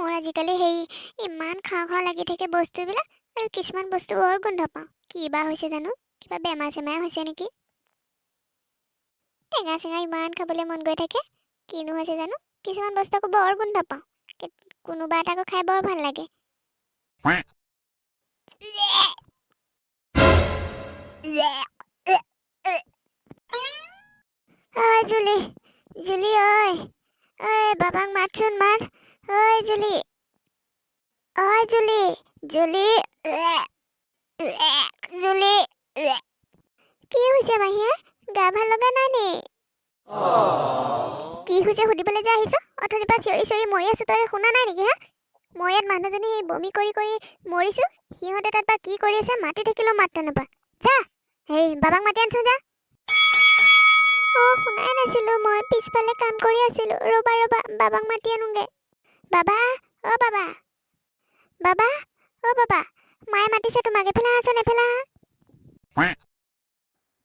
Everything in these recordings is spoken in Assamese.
মোৰ আজিকালি ইমান খাওঁ খাওঁ লাগি থাকে বস্তুবিলাক আৰু কিছুমান বস্তু বৰ গোন্ধ পাওঁ। কি বা হৈছে জানো? কিবা বেমাৰ চেমাৰ হৈছে নেকি? টেঙা চেঙা ইমান খাবলৈ মন গৈ থাকে। কিনো হৈছে জানো? কিছুমান বস্তু আকৌ বৰ গোন্ধ পাওঁ। কোনোবা এটা আকৌ খাই বৰ ভাল লাগে। ঐ জুলি, জুলি ঐ, ঐ বাবাক মাতচোন মাত। ঐ জুলি, ঐ জুলি, জুলি, জুলি। কি হৈছে মাহীয়ে? গা ভাল লগা নাই নি? কি হৈছে সুধিবলৈ যে আহিছ? অথনিৰ পৰা চিঞৰি চিঞৰি মৰি আছো, তই শুনা নাই নেকি হা? মই ইয়াত মানুহজনী বমি কৰি কৰি মৰিছো। সিহঁতে তাত বা কি কৰি আছে মাতি থাকিলেও মাত নাপা। যা বাবাক মাতি আনচোন যা। শুনাই নাছিলো, মই পিছফালে কাম কৰি আছিলো। ৰবা ৰবা বাবাক মাতি আনোগে। বাবা, অ বাবা, বাবা, অ বাবা, মায়ে মাতিছে তোমাক। এফালে আহাচোন, এফালে আহা।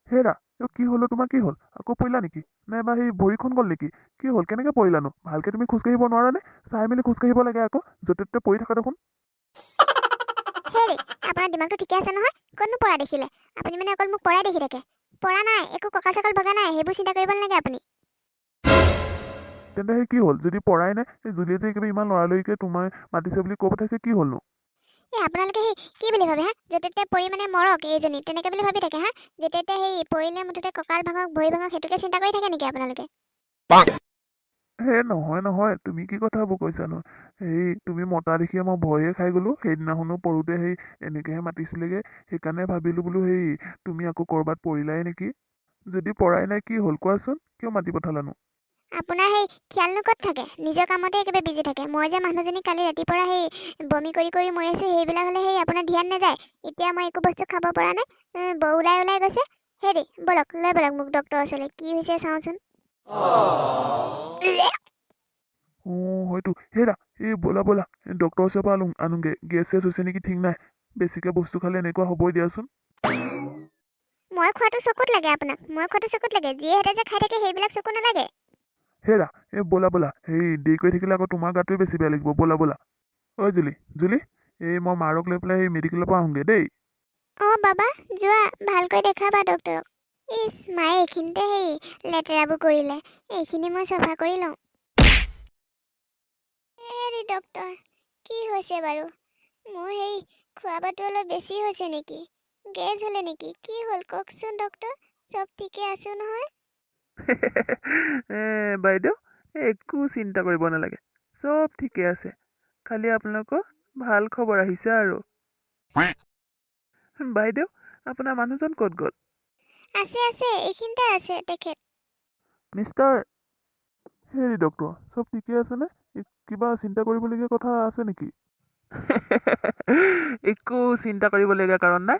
হেৰা কি হলো? তোমাৰ কি হ'ল? আকৌ পৰিলা নেকি? নাইবা সেই ভৰিখন গ'ল নেকি? কি হ'ল? কেনেকে পৰিলানো? ভালকে তুমি খোজকাঢ়িব নোৱাৰানে? চাই মেলি খোজকাঢ়িব লাগে আকৌ, য'তে ত'তে পৰি থাকা দেখোন। হেৰি, আপোনাৰ দিমাগটো ঠিকে আছে নহয়? ক'তনো পৰা দেখিলে? আপুনি মানে অকল মোক পৰাই দেখি থাকে। পৰা নাই, একো কঁকাল চকাল ভগা নাই, সেইবোৰ চিন্তা কৰিব নালাগে আপুনি। তেন্তে সেই কি হ'ল? যদি পৰাই নাই, সেই জুলিয়ে যে একেবাৰে ইমান লৰালৰিকে তোমাৰ মাতিছে বুলি কৈ পঠাইছে, কি হ'লনো? আপোনালোকে কি বুলি ভাবে হা? য'তে ত'তে পৰি মানে মৰক এইজনী, তেনেকে বুলি ভাবি থাকে হা? য'তে ত'তে পৰিলে মুঠতে কঁকাল ভাঙক, ভৰি ভাঙক, সেইটোকে চিন্তা কৰি থাকে নেকি আপোনালোকে? হে নহয় নহয়, তুমি কি কথাবোৰ কৈছানো? তুমি মতা দেখিয়ে মই ভয়ে খাই গলো। সেইদিনাখনো পৰোতে এনেকেহে মাতিছিলেগে, সেইকাৰণে ভাবিলো বোলো তুমি আকৌ কৰবাত পৰিলাই নেকি। যদি পৰাই নাই, কি হ'ল কোৱাচোন? কিয় মাতি পঠালানো? আপোনাৰ খিয়ালনো ক'ত থাকে? নিজৰ কামতে একেবাৰে বিজি থাকে। মই যে মানুহজনী কালি ৰাতিৰ পৰা বমি কৰি কৰি মৰি আছো, সেইবিলাক হ'লে আপোনাৰ ধ্যান নাযায়। এতিয়া মই একো বস্তু খাব পৰা নাই, ওলাই ওলাই গৈছে। হেৰি বলক, লৈ বলক মোক ডক্টৰৰ ওচৰলৈ। কি হৈছে চাওঁচোন। হয়তো। হেৰা, বলা বলা, ডক্টৰৰ ওচৰৰ পৰা আনোগে। গেছ চেছ হৈছে নেকি ঠিক নাই। বেছিকে বস্তু খালে এনেকুৱা হ'বই দিয়াচোন। মই খোৱাটো চকুত লাগে আপোনাক, মই খোৱাটো চকুত লাগে। যিহেতু যে খাই থাকে সেইবিলাক চকু নালাগে। হেৰা, বলা বলা, দেৰি কৰি থাকিলে আকৌ তোমাৰ গাটোৱে বেছি বেয়া লাগিব। বলা বলা। ঐ জুলি, জুলি, মই মাৰক লৈ পেলাই মেডিকেলৰ পৰা আহোঁগে দেই। বাবা যোৱা, ভালকৈ দেখাবা ডক্টৰক। ইছ, মায়ে এইখিনিতে লেতেৰাবোৰ কৰিলে। এইখিনি মই চফা কৰি লওঁ। হেৰি ডক্টৰ, কি হৈছে বাৰু? মোৰ খোৱা বোৱাটো অলপ বেছি হৈছে নেকি? গেছ হ'লে নেকি? কি হ'ল কওকচোন ডক্টৰ? চব ঠিকে আছো নহয়? বাইদেউ, একো চিন্তা কৰিব নালাগে। চব ঠিকে আছে। খালি আপোনালোকৰ ভাল খবৰ আহিছে আৰু। বাইদেউ, আপোনাৰ মানুহজন ক'ত গ'ল? আছে আছে, এইখিনিতে আছে তেখেত। মিষ্টাৰ, হেৰি ডক্টৰ, চব ঠিকে আছেনে? কিবা চিন্তা কৰিবলগীয়া কথা আছে নেকি? একো চিন্তা কৰিবলগীয়া কাৰণ নাই।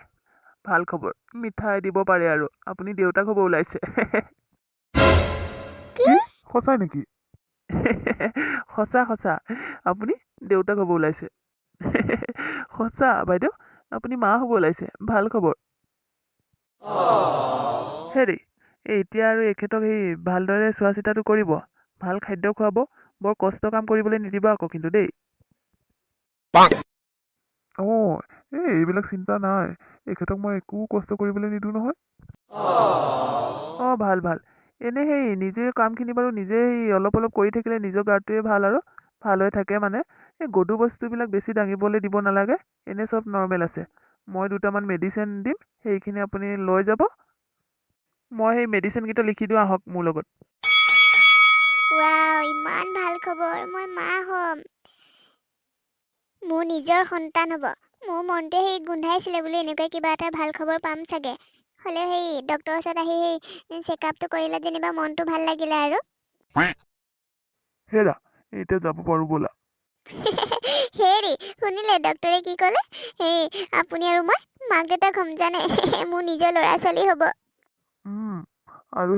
ভাল খবৰ, মিঠাই দিব পাৰে আৰু। আপুনি দেউতাক হ'ব ওলাইছে। কি? সঁচাই নেকি? সঁচা সঁচা, আপুনি দেউতাক হ'ব ওলাইছে। সঁচা বাইদেউ, আপুনি মা হ'ব ওলাইছে। ভাল খবৰ। হেৰি, এতিয়া আৰু এখেতক ভালদৰে চোৱা চিতাটো কৰিব। ভাল খাদ্য খুৱাব। বৰ কষ্ট কাম কৰিবলৈ নিদিব আকৌ কিন্তু দেই। এইবিলাক চিন্তা নাই। এখেতক মই একো কষ্ট কৰিবলৈ নিদিওঁ নহয়। ভাল ভাল। এনে নিজে কামখিনি বাৰু নিজে অলপ অলপ কৰি থাকিলে নিজৰ গাটোৱে ভাল আৰু ভাল হৈ থাকে মানে। গধুৰ বস্তুবিলাক বেছি দাঙিবলৈ দিব নালাগে। এনে চব নৰ্মেল আছে। মই দুটামান মেডিচিন দিম, সেইখিনি আপুনি লৈ যাব। মই মেডিচিনকেইটা লিখি দিওঁ, আহক মোৰ লগত। ৱাও, ইমান ভাল খবৰ। মই মা হ'ম। মোৰ নিজৰ সন্তান হ'ব। মোৰ মনটোৱে গোন্ধাইছিলে বোলো এনেকুৱা কিবা এটা ভাল খবৰ পাম চাগে। হ'লে ডক্টৰৰ ওচৰত আহি চেকআপটো কৰিলে যেনিবা মনটো ভাল লাগিলে আৰু। হেৰা, এতিয়া যাব পাৰো ব'লা। হেৰি, শুনিলে ডক্টৰে কি ক'লে? আপুনি আৰু মই মাক দেউতাক হ'ম জানে। মোৰ নিজৰ ল'ৰা ছোৱালী হ'ব। আৰু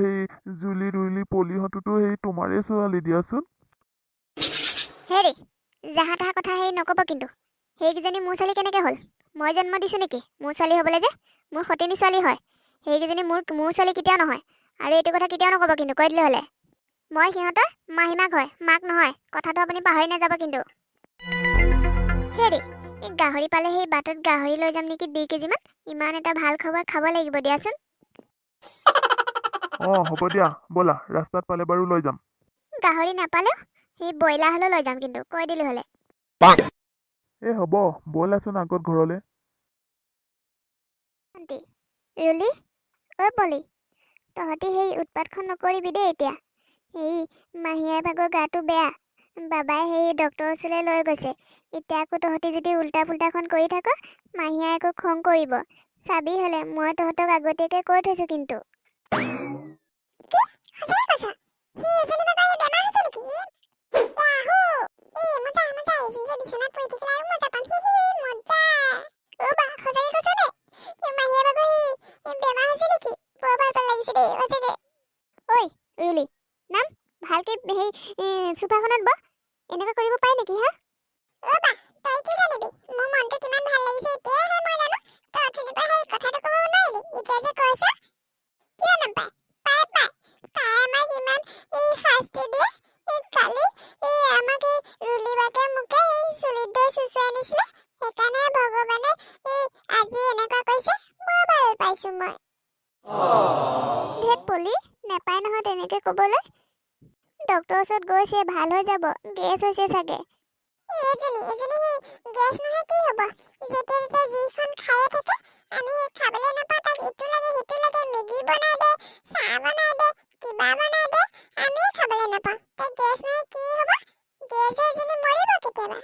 জুলি ৰুইলি পলিহঁতোতো তোমাৰে ছোৱালী দিয়াচোন। হেৰি, যাহা তাহা কথা নক'ব কিন্তু। সেইকেইজনী মোৰ ছোৱালী কেনেকে হ'ল? মই জন্ম দিছো নেকি মোৰ ছোৱালী হ'বলৈ যে? মোৰ সতিনী ছোৱালী হয়। সেইকেইজনী মোৰ ছোৱালী কেতিয়াও নহয়। আৰু এইটো কথা কেতিয়াও নক'ব কিন্তু, কৈ দিলে হ'লে। মই সিহঁতৰ মাহীমাক হয়, মাক নহয়। কথাটো আপুনি পাহৰি নাযাব কিন্তু। হেৰি এই গাহৰি পালে সেই বাটত গাহৰি লৈ যাম নেকি 2 কেজিমান। ইমান এটা ভাল খবৰ খাব লাগিব দিয়াচোন। অঁ হ'ব দিয়া, ব'লা ৰাস্তাত পালে বাৰু লৈ যাম। গাহৰি নাপালেও সেই ব্ৰইলাৰ হ'লেও লৈ যাম, কিন্তু কৈ দিলো হ'লে। এই হ'ব, ব'লাচোন আগত ঘৰলৈ। ভণ্টি, ৰুলি, অ' পলি, তহঁতি সেই উৎপাতখন নকৰিবি দেই এতিয়া। সেই মাহীয়াৰ ভাগৰ গাটো বেয়া, বাবাই সেই ডক্টৰৰ ওচৰলৈ লৈ গৈছে। এতিয়া আকৌ তহঁতি যদি উল্টা পুল্টাখন কৰি থাক, মাহীয়াই আকৌ খং কৰিব। চাবি হ'লে মই তহঁতক আগতীয়াকৈ কৈ থৈছো কিন্তু। ঐ ৰুলি, নাম ভালকে সেই চোফাখনত বহ। এনেকুৱা কৰিব পাৰে নেকি হা? ৰ'বা, তই কি জানিবি? মোৰ মনটো কিমান ভাল লাগিছে এতিয়াহে মই জানো। তই অথনিৰ পৰা সেই কথাটো ক'ব নোৱাৰিলি, এতিয়া যে কৈছ। কিয় নাপায়? পায় পায়। তাই আমাক ইমান শাস্তি দিয়ে। কালি আমাক ৰুলি বাকে মোকে চুলিত ধৰি চুচুৱাই নিছিলে। সেইকাৰণে ভগৱানে আজি এনেকুৱা কৰিছে। বৰ ভাল পাইছো মই। ধেত পলি, নেপায় নহয় তেনেকে ক'বলৈ। ডক্টৰৰ ওচৰত গৈছে, ভাল হৈ যাব। গেছ হৈছে চাগে। এজনী গেছ নহয় কি হ'ব? যেতিয়া যেতিয়া যিখন খায়ে থাকে, আমি খাবলৈ নাপাওঁ। তাক ইটো লাগে সিটো লাগে, মেগী বনাই দে, চাহ বনাই দে, কিবা বনাই দে, আমি খাবলৈ নাপাওঁ। তাই গেছ নহয় কি হ'ব? গেছ হৈ এজনী মৰিব কেতিয়াবা।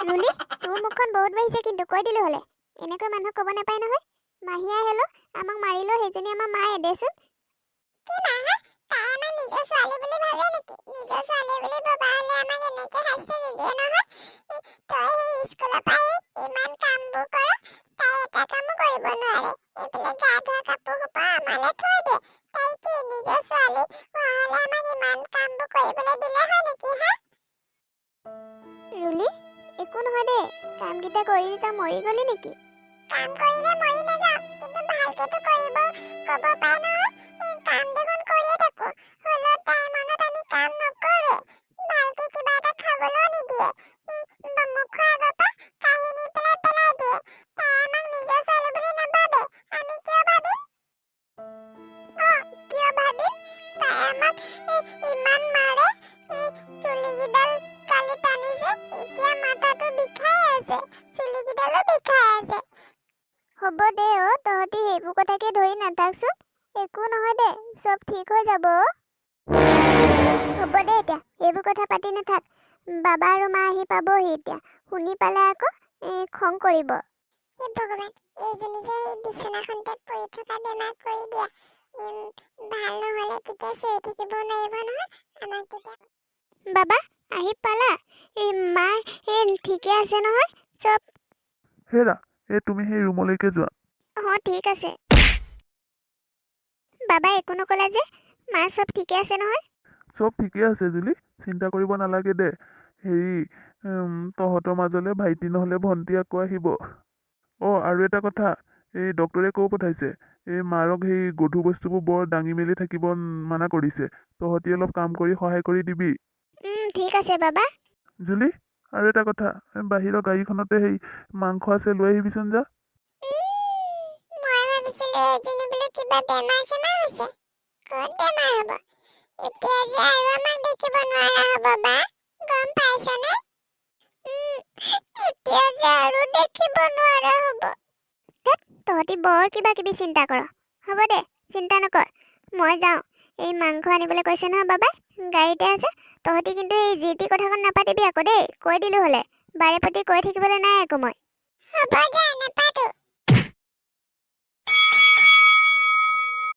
ৰুলি, তোৰ মুখখন বহুত বাঢ়িছে কিন্তু, কৈ দিলো হ'লে। এনেকৈ মানুহক ক'ব নাপায় নহয়। মাহীয়ে হেলো আমাক মাৰিলেও সেইজনী আমাৰ মায়ে দেচোন। কি মা? তাই আমাৰ নিজৰ ছোৱালী বুলি ভাবে নেকি? নিজৰ ছোৱালী বুলি ভবা হ'লে আমাক এনেকে শাস্তি নিদিয়ে নহয়। তই সেই স্কুলৰ পৰা ইমান কামবোৰ কৰ, তাই এটা কামো কৰিব নোৱাৰে। এইফালে গা ধোৱা কাপোৰ সোপা আমালে থৈ দিয়ে। তাই কি নিজৰ ছোৱালী হোৱা হ'লে আমাক ইমান কামবোৰ কৰিবলৈ দিলে হয় নেকি হা? ৰুলি, একো নহয় দে। কামকেইটা কৰি তই মৰি গলি নেকি? কাম কৰিলে মৰি নাযাওঁ, কিন্তু ভালকেতো কৰিব ক'ব পাৰে নহয়। কাম দেখোন কৰিয়ে থাকো, হ'লেও তাই মনত আমি কাম নকৰোৱে। ভালকে কিবা এটা খাবলৈও নিদিয়ে। মুখৰ আগৰ পৰা কাঢ়ি নি পেলাই দিয়ে। তাই আমাক নিজৰ ছোৱালী বুলি নাভাবে। আমি কিয় ভাবিম? কিয় ভাবিম? তাই আমাক ইমান মাৰে। চুলিকেইডাল কালি টানিছে, এতিয়া মাথাটো বিষাই আছে। চুলিকেইডালো বিষাই আছে। হ'ব দে অ', তহঁতি সেইবোৰ কথাকে ধৰি নাথাকচোন। একো নহয় দে, চব ঠিক হৈ যাব। হ'ব দে এতিয়া, সেইবোৰ কথা পাতি নাথাক। বাবা আৰু মা আহি পাবহি এতিয়া। শুনি পালে আকৌ খং কৰিব। হে ভগৱান, এইজনী যে বিচনাখনতে পৰি থকা বেমাৰ কৰি দিয়া। ভাল নহ'লে তেতিয়া চিঞৰি থাকিব নোৱাৰিব নহয়। আমাক তেতিয়া বাবা আহি পালা? মা ঠিকে আছে নহয় চব? হেৰা, তুমি সেই ৰুমলৈকে যোৱা। অঁ ঠিক আছে। বাবা একো নক'লা যে? মা চব ঠিকে আছে নহয়? চব ঠিকে আছে জুলি, চিন্তা কৰিব নালাগে দে। হেৰি তহঁতৰ মাজলৈ ভাইটি নহ'লে ভণ্টি আকৌ আহিব। অঁ আৰু এটা কথা, এই ডক্টৰে কৈ পঠাইছে, এই মাৰক সেই গধুৰ বস্তুবোৰ বৰ দাঙি মেলি থাকিব মানা কৰিছে। তহঁতি অলপ কাম কৰি সহায় কৰি দিবি। ঠিক আছে বাবা। জুলি, আৰু এটা কথা, বাহিৰৰ গাড়ীখনতে সেই মাংস আছে, লৈ আহিবিচোন যা। মই ভাবিছিলো এজনী বোলো কিবা বেমাৰ চেমাৰ হৈছে। ক'ত বেমাৰ হ'ব? এতিয়া যে আৰু আমাক দেখিব নোৱাৰা হ'ব বা, গম পাইছনে? এতিয়া যে আৰু দেখিব নোৱাৰা হ'ব। তহঁতি বৰ কিবা কিবি চিন্তা কৰ। হ'ব দে, চিন্তা নকৰ। মই যাওঁ। এই মাংস আনিবলৈ কৈছে নহয় বাবাই, গাড়ীতে আছে। তহঁতি কিন্তু এই যি টি কথাখন নাপাতিবি আকৌ দেই, কৈ দিলো হ'লে। বাৰে প্ৰতি কৈ থাকিবলৈ নাই আকৌ মই। হ'ব দে, নাপাতিম।